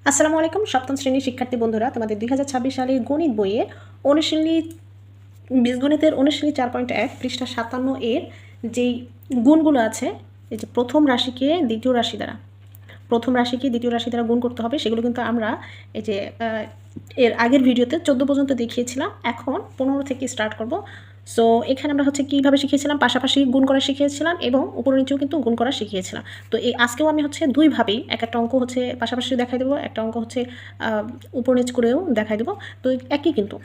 আসসালামু আলাইকুম সপ্তম শ্রেণীর শিক্ষার্থী বন্ধুরা, তোমাদের 2026 সালের গণিত বইয়ের অনুশীলনী বীজগণিতের অনুশীলনী 4.1 পৃষ্ঠা 57 এর যেই গুণগুলো আছে, এই যে প্রথম রাশিকে দ্বিতীয় রাশি দ্বারা গুণ করতে হবে, সেগুলো কিন্তু আমরা এই যে এর আগের ভিডিওতে 14 পর্যন্ত দেখিয়েছিলাম। এখন 15 থেকে স্টার্ট করব। সো এখানে আমরা হচ্ছে কীভাবে শিখিয়েছিলাম, পাশাপাশি গুণ করা শিখিয়েছিলাম এবং উপর নিচেও কিন্তু গুণ করা শিখিয়েছিলাম। তো এই আজকেও আমি হচ্ছে দুইভাবেই একটা অঙ্ক হচ্ছে পাশাপাশি দেখাই দেবো, একটা অঙ্ক হচ্ছে উপর নিচ করেও দেখাই দেবো। তো একই কিন্তু।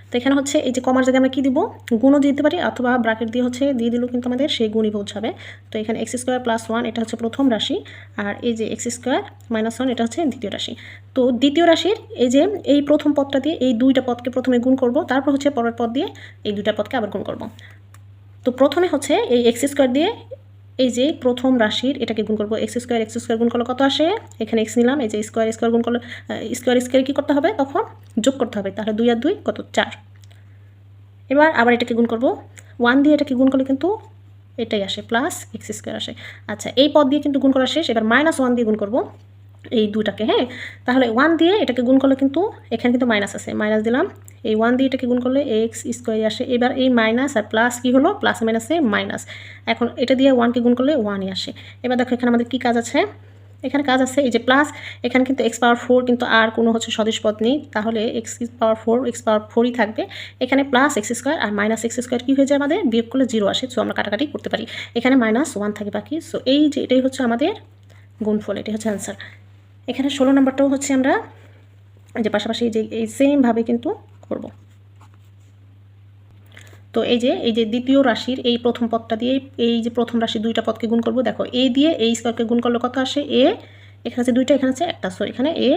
তো এখানে হচ্ছে এই যে কমার জায়গায় আমরা কী দিব, গুণও দিতে পারি অথবা ব্র্যাকেট দিয়ে হচ্ছে দিয়ে দিলেও কিন্তু আমাদের সেই গুণই পৌঁছাবে। তো এখানে x² + 1 এটা হচ্ছে প্রথম রাশি, আর এই যে x² - 1 এটা হচ্ছে দ্বিতীয় রাশি। তো দ্বিতীয় রাশির এই যে এই প্রথম পদটা দিয়ে এই দুইটা পদকে প্রথমে গুণ করব, তারপর হচ্ছে পরের পদ দিয়ে এই দুইটা পদকে আবার গুণ করব। তো প্রথমে হচ্ছে এই x² দিয়ে এই যে প্রথম রাশির এটাকে গুণ করব। x² গুণ করলে কত আসে, এখানে x নিলাম, এই যে স্কোয়ার গুণ করলে স্কোয়ার কী করতে হবে, তখন যোগ করতে হবে। তাহলে 2 আর 2 কত, 4। এবার আবার এটাকে গুণ করব, 1 দিয়ে এটাকে গুণ করলে কিন্তু এটাই আসে, প্লাস x² আসে। আচ্ছা, এই পদ দিয়ে কিন্তু গুণ করা শেষ। এবার -1 দিয়ে গুণ করব এই দুটাকে। হ্যাঁ, তাহলে 1 দিয়ে এটাকে গুণ করলে কিন্তু এখানে কিন্তু মাইনাস আছে, মাইনাস দিলাম। এই 1 দিয়ে এটাকে গুণ করলে x² আসে। এবার এই মাইনাস আর প্লাস কি হলো, প্লাস মাইনাসে মাইনাস। এখন এটা দিয়ে 1কে গুণ করলে 1ই আসে। এবার দেখো এখানে আমাদের কি কাজ আছে, এখানে কাজ আছে এই যে প্লাস, এখানে কিন্তু x⁴ কিন্তু আর কোনো হচ্ছে সদিশ পদ নেই, তাহলে x⁴ থাকবে। এখানে প্লাস x² আর মাইনাস x² কী হয়ে যায়, আমাদের বিয়োগ করলে 0 আসে। সো আমরা কাটাকাটি করতে পারি, এখানে -1 থাকে বাকি। সো এই যে এটাই হচ্ছে আমাদের গুণফল, এটাই হচ্ছে অ্যান্সার। এখানে 16 নম্বরটাও হচ্ছে আমরা যে পাশাপাশি যে এই সেমভাবে কিন্তু করব। তো এই যে দ্বিতীয় রাশির এই প্রথম পদটা দিয়ে এই যে প্রথম রাশির দুইটা পদকে গুণ করব। দেখো a দিয়ে a² গুণ করলে কত আসে, a এখানে আছে দুইটা, এখানে আছে একটা, সো এখানে a³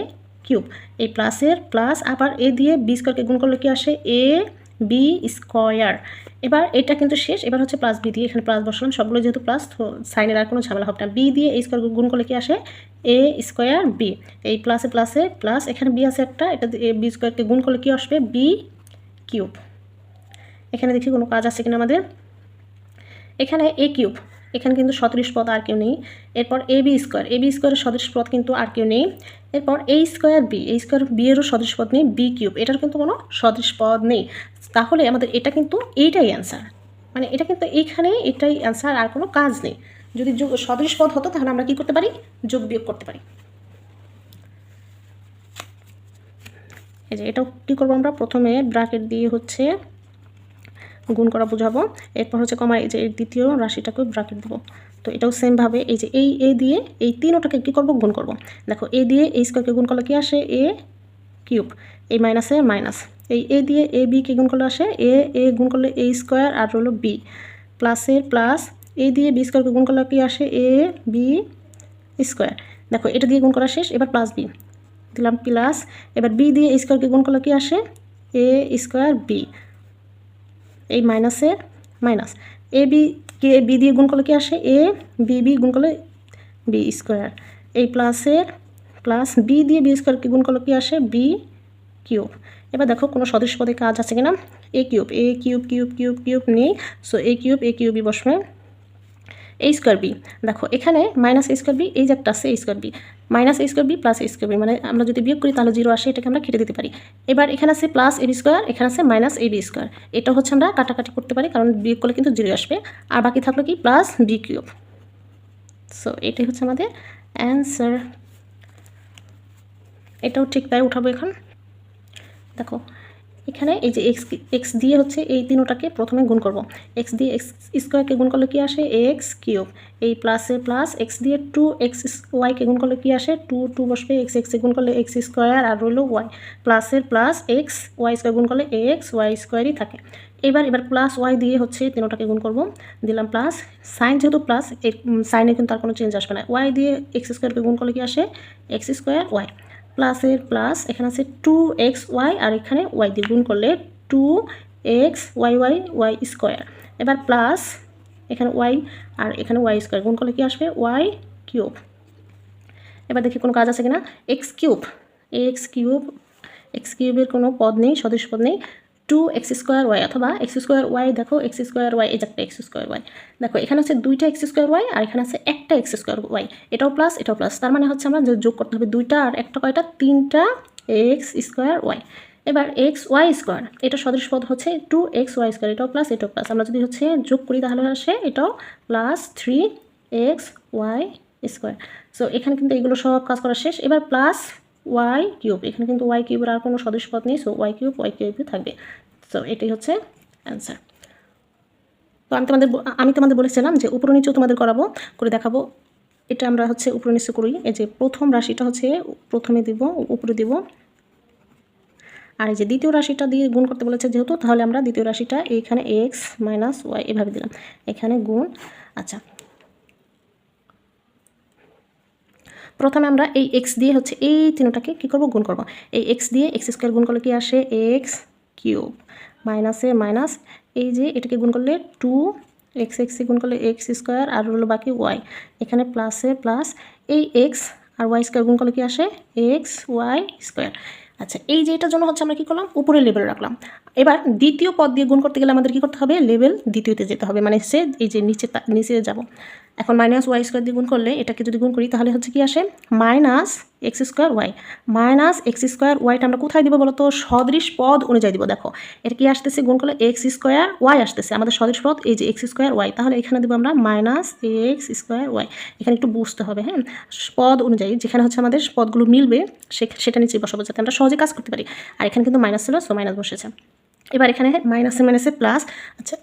এই প্লাসের প্লাস, আবার a দিয়ে b² গুণ করলে কি আসে, ab²। এবার এটা কিন্তু শেষ, এবার হচ্ছে প্লাস b দিয়ে এখানে প্লাস বসালাম, সবগুলো যেহেতু প্লাস তো সাইনের আর কোনো ঝামেলা হবে না। b দিয়ে a² গুণ করলে কি আসে, a²b। এই প্লাসে প্লাসে প্লাস, এখানে b আছে একটা, এটা b² গুণ করলে কি আসবে, b³ এখানে দেখি কোনো কাজ আছে কিনা আমাদের। এখানে a³ এখানে কিন্তু সদৃশ পদ আর কেউ নেই। এরপর ab² সদৃশ পদ কিন্তু আর কেউ নেই। এরপর a²b এরও সদৃশ পদ নেই, b³ এটার কিন্তু কোনো সদৃশ পদ নেই। তাহলে আমাদের এটা কিন্তু এইটাই অ্যান্সার, মানে এটা কিন্তু এইখানে এটাই অ্যান্সার, আর কোনো কাজ নেই। যদি সদৃশ পদ হতো তাহলে আমরা কি করতে পারি, যোগ বিয়োগ করতে পারি। এই যে এটাও কী করবো, আমরা প্রথমে ব্র্যাকেট দিয়ে হচ্ছে গুণ করা বোঝাবো, এরপর হচ্ছে কমা এই যে দ্বিতীয় রাশিটাকে ব্র্যাকেট দেবো। তো এটাও সেমভাবে এই যে এই এ দিয়ে এই তিনটাকে কী করবো, গুণ করব। দেখো এ দিয়ে a² গুণ করলে কি আসে, a³ এই মাইনাসে মাইনাস। এই এ দিয়ে ab গুণ করলে আসে এ গুণ করলে a² আর হলো b, প্লাসের প্লাস। এ দিয়ে b² গুণ করলে কি আসে, ab²। দেখো এটা দিয়ে গুণ করা শেষ, এবার প্লাস b দিলাম প্লাস। এবার b দিয়ে a² গুণ করলে কি আসে, a²b এই মাইনাসের মাইনাস। কে বি দিয়ে গুণ করলে কি আসে, বি গুণ করলে b²। এই প্লাসের প্লাস, বি দিয়ে b² গুণ করলে কি আসে, b³ এবার দেখো কোনো সদৃশ পদে কাজ আছে কিনা, a³ নেই, সো a³ বসবে। a²b দেখো এখানে -a²b এই যে একটা আছে a²b, -a²b প্লাস a²b, মানে আমরা যদি বিয়োগ করি তাহলে 0 আসে, এটাকে আমরা কেটে দিতে পারি। এবার এখানে আছে প্লাস ab², এখানে আছে -ab², এটা হচ্ছে আমরা কাটাকাটি করতে পারি, কারণ বিয়োগ করলে কিন্তু 0 আসবে। আর বাকি থাকলো কি, প্লাস b³। সো এটাই হচ্ছে আমাদের অ্যান্সার। এটাও ঠিক তাই উঠাবো এখন। দেখো এখানে এই যে এক্স দিয়ে হচ্ছে এই তিনটাকে প্রথমে গুণ করব। এক্স দিয়ে x² গুণ করলে কি আসে, x³ এই প্লাসে প্লাস। এক্স দিয়ে 2xy গুণ করলে কি আসে, 2 বসবে, x গুণ করলে x² আর রইল y, প্লাসের প্লাস y² গুণ করলে y² থাকে। এবার প্লাস y দিয়ে হচ্ছে তিনটাকে গুণ করব, দিলাম প্লাস। সাইন যেহেতু প্লাস, এই সাইনে কিন্তু আর কোনো চেঞ্জ আসবে না। y দিয়ে x² গুণ করলে কি আসে, x²y, প্লাসের প্লাস। এখানে আছে 2xy আর এখানে y দিয়ে গুণ করলে 2xy² এবার প্লাস এখানে y আর এখানে y² গুণ করলে কি আসবে, y³ এবার দেখি কোনো কাজ আছে কিনা। x³ এর কোনো পদ নেই, সদৃশ পদ নেই। 2x² অথবা x²y, দেখো x²y, এই যে একটা x²y, দেখো এখানে হচ্ছে দুইটা x²y আর এখানে আছে একটা x²y, এটাও প্লাস এটাও প্লাস, তার মানে হচ্ছে আমরা যোগ করতে হবে দুইটা আর একটা কয়টা, তিনটা x²y। এবার xy², এটা সদৃশ পদ হচ্ছে 2xy², এটাও প্লাস এটাও প্লাস, আমরা যদি হচ্ছে যোগ করি তাহলে আসে এটাও প্লাস 3xy²। সো এখানে কিন্তু এগুলো সব কাজ করা শেষ। এবার প্লাস y3, এখানে কিন্তু y3 আর কোনো সদৃশ পদ নেই, সো y3 থাকবে। সো এটাই হচ্ছে অ্যান্সার। তো আমি তোমাদের বলেছিলাম যে উপর নিচেও তোমাদের করাবো, করে দেখাবো। এটা আমরা হচ্ছে উপর নিচে করি। এই যে প্রথম রাশিটা হচ্ছে প্রথমে দিব, উপরে দিব, আর এই যে দ্বিতীয় রাশিটা দিয়ে গুণ করতে বলেছে যেহেতু, তাহলে আমরা দ্বিতীয় রাশিটা এখানে x - y এভাবে দিলাম, এখানে গুণ। আচ্ছা, প্রথমে আমরা এই x দিয়ে হচ্ছে এই তিনটাকে কী করবো, গুণ করব। এই x দিয়ে x² গুণ করলে কি আসে, x³ মাইনাসে মাইনাস, এই যে এটাকে গুণ করলে 2x, গুণ করলে x² আর হলো বাকি y, এখানে প্লাসে প্লাস, এই x আর y² গুণ করলে কি আসে, xy²। আচ্ছা, এই যে এটার জন্য হচ্ছে আমরা কী করলাম, উপরে লেভেল রাখলাম। এবার দ্বিতীয় পদ দিয়ে গুণ করতে গেলে আমাদের কী করতে হবে, লেভেল দ্বিতীয়তে যেতে হবে, মানে সে এই যে নিচে যাব। এখন -y² দিয়ে গুণ করলে এটাকে যদি গুণ করি তাহলে হচ্ছে কি আসে, -x²y, -x²yটা আমরা কোথায় দিব বলো তো, সদৃশ পদ অনুযায়ী দিব। দেখো এটা কি আসতেছে, গুণ করলে x²y আসতেছে, আমাদের সদৃশ পদ এই যে x²y, তাহলে এখানে দেবো আমরা -x²y। এখানে একটু বুঝতে হবে, হ্যাঁ, পদ অনুযায়ী যেখানে হচ্ছে আমাদের পদগুলো মিলবে সেটা নিচে বসাবো, যাতে আমরা সহজে কাজ করতে পারি। আর এখানে কিন্তু মাইনাস ছিল, সো মাইনাস বসেছে। এবার এখানে মাইনাসে প্লাস। আচ্ছা,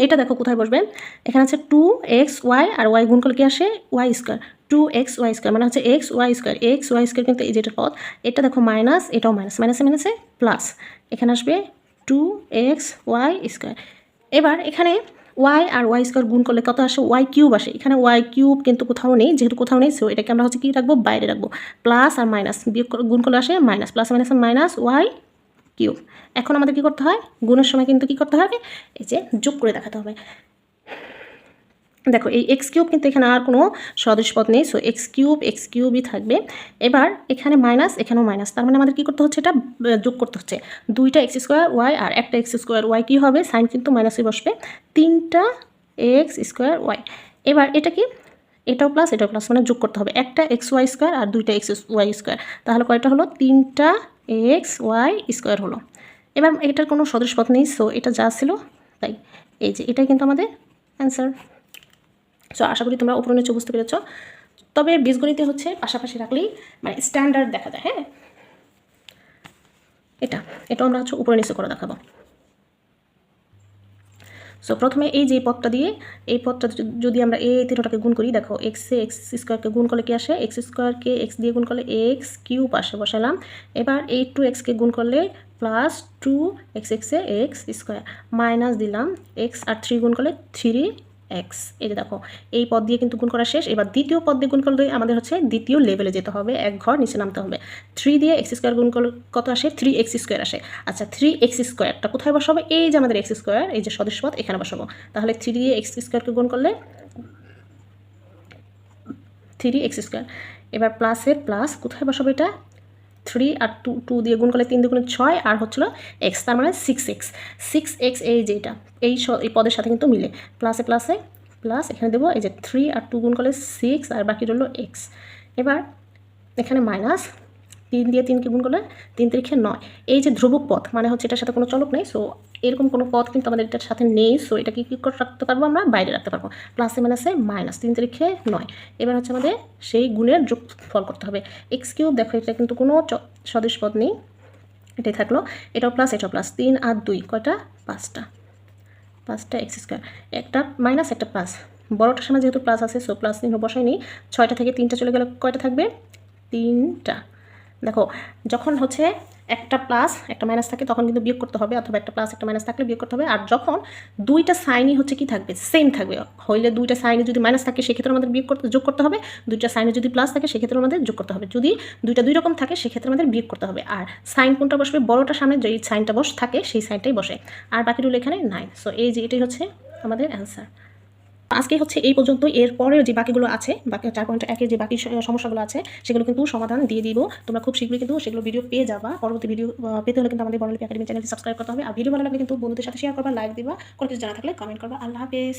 এটা দেখো কোথায় বসবে, এখানে আছে 2xy আর y গুণ করলে কি আসে, y², 2xy², মানে হচ্ছে xy² কিন্তু এই যেটা পদ, এটা দেখো মাইনাস, এটাও মাইনাস, মাইনাসে প্লাস, এখানে আসবে 2xy²। এবার এখানে y আর y² গুণ করলে কত আসে, y³ আসে, এখানে y³ কিন্তু কোথাও নেই, যেহেতু কোথাও নেই, সো এটাকে আমরা হচ্ছে কি রাখবো, বাইরে রাখবো। প্লাস আর মাইনাস বিয়োগ গুণ করলে আসে মাইনাস, প্লাস মাইনাস y³ এখন আমাদের কি করতে হয়, গুণের সময় কিন্তু কি করতে হবে, এই যে যোগ করে দেখাতে হবে। দেখো এই x³ কিন্তু এখানে আর কোনো সদৃশ পদ নেই, সো x³ থাকবে। এবার এখানে মাইনাস, এখানেও মাইনাস, তার মানে আমাদের কি করতে হচ্ছে, এটা যোগ করতে হচ্ছে। দুইটা x²y আর একটা x²y কি হবে, সাইন কিন্তু মাইনাসে বসবে, 3টা x²y। এবার এটা কি, এটাও প্লাস এটাও প্লাস, মানে যোগ করতে হবে, একটা xy² আর দুইটা xy², তাহলে কয়টা হলো, 3টা xy² হলো। এবার এটার কোনো সদৃশ পদ নেই, সো এটা যা ছিল তাই, এই যে এটাই কিন্তু আমাদের অ্যান্সার। সো আশা করি তোমরা উপর নিচে বুঝতে পেরেছ। তবে বীজগণিতে হচ্ছে পাশাপাশি রাখলেই মানে স্ট্যান্ডার্ড দেখা যায়, হ্যাঁ। এটাও আমরা হচ্ছে উপরে নিচে করে দেখাবো। সো প্রথমে এই যে পদটা দিয়ে, এই পদটা যদি আমরা এই তিনটাকে গুণ করি, দেখো x² গুণ করলে কি আসে, x² x দিয়ে গুণ করলে x³ পাশে বসালাম। এবার এই 2x গুণ করলে প্লাস 2x x² মাইনাস দিলাম x আর 3 গুণ করলে 3x। এই যে দেখো এই পদ দিয়ে কিন্তু গুণ করা শেষ। এবার দ্বিতীয় পদ দিয়ে গুণ করলে আমাদের হচ্ছে দ্বিতীয় লেভেলে যেতে হবে, এক ঘর নিচে নামতে হবে। 3 দিয়ে x² গুণ করলে কত আসে, 3x² আসে। আচ্ছা, 3x²টা কোথায় বসাবো, এই যে আমাদের x², এই যে সদস্য পদ এখানে বসাবো। তাহলে 3 দিয়ে x² গুণ করলে 3x²। এবার প্লাসের প্লাস কোথায় বসাবো, এটা 3 আর 2 দিয়ে গুণ করলে 3 দুগুণে 6 আর হচ্ছিল x, তার মানে 6x। এই যে এটা এই পদের সাথে কিন্তু মিলে, প্লাসে প্লাস এখানে দেবো, এই যে 3 আর 2 গুণ করলে 6 আর বাকি রইল x। এবার এখানে মাইনাস 3 দিয়ে 3কে গুণ করলে 3 3 9। এই যে ধ্রুবক পদ মানে হচ্ছে এটার সাথে কোনো চলক নেই, সো এরকম কোনো পদ কিন্তু আমাদের এটার সাথে নেই, সো এটাকে কী করে রাখতে পারবো, আমরা বাইরে রাখতে পারবো। প্লাসে মাইনাসে মাইনাস, 3 3 9। এবার হচ্ছে আমাদের সেই গুণের যোগফল করতে হবে। x³ দেখো এটা কিন্তু কোনো সদৃশ পদ নেই, এটাই থাকলো, এটাও প্লাস এটাও প্লাস, 3 আর 2 কয়টা, 5টা x², একটা মাইনাস একটা প্লাস, বড়টার সামনে যেহেতু প্লাস আছে, সো প্লাস চিহ্ন বসাইনি। 6টা থেকে 3টা চলে গেলে কয়টা থাকবে, 3টা। দেখো যখন হচ্ছে একটা প্লাস একটা মাইনাস থাকে তখন কিন্তু বিয়োগ করতে হবে, অথবা একটা প্লাস একটা মাইনাস থাকলে বিয়োগ করতে হবে। আর যখন দুইটা সাইনই হচ্ছে কি থাকবে, সেম থাকবে, হইলে দুইটা সাইনে যদি মাইনাস থাকে সেক্ষেত্রে আমাদের যোগ করতে হবে, দুইটা সাইনে যদি প্লাস থাকে সেক্ষেত্রে আমাদের যোগ করতে হবে। যদি দুইটা দুই রকম থাকে সেক্ষেত্রে আমাদের বিয়োগ করতে হবে। আর সাইন কোনটা বসবে, বড়টার সামনে যেই সাইনটা থাকে সেই সাইনটাই বসে, আর বাকি রইল এখানে 9। সো এই যে এটাই হচ্ছে আমাদের অ্যান্সার। আজকে হচ্ছে এই পর্যন্ত। এরপরের যে বাকিগুলো আছে, বাকি 4.1 এর যে বাকি সমস্যাগুলো আছে সেগুলো কিন্তু সমাধান দিয়ে দিব। তোমরা খুব শীঘ্রই কিন্তু সেগুলো ভিডিও পেয়ে যাবা। পরবর্তী ভিডিও পেতে হলে কিন্তু আমাদের বর্ণলিপি একাডেমি চ্যানেলটি সাবস্ক্রাইব করতে হবে। আর ভিডিও ভালো লাগলে কিন্তু বন্ধুদের সাথে শেয়ার করবা, লাইক দিবা, কোনো কিছু জানা থাকলে কমেন্ট করবা। আল্লাহ হাফেজ।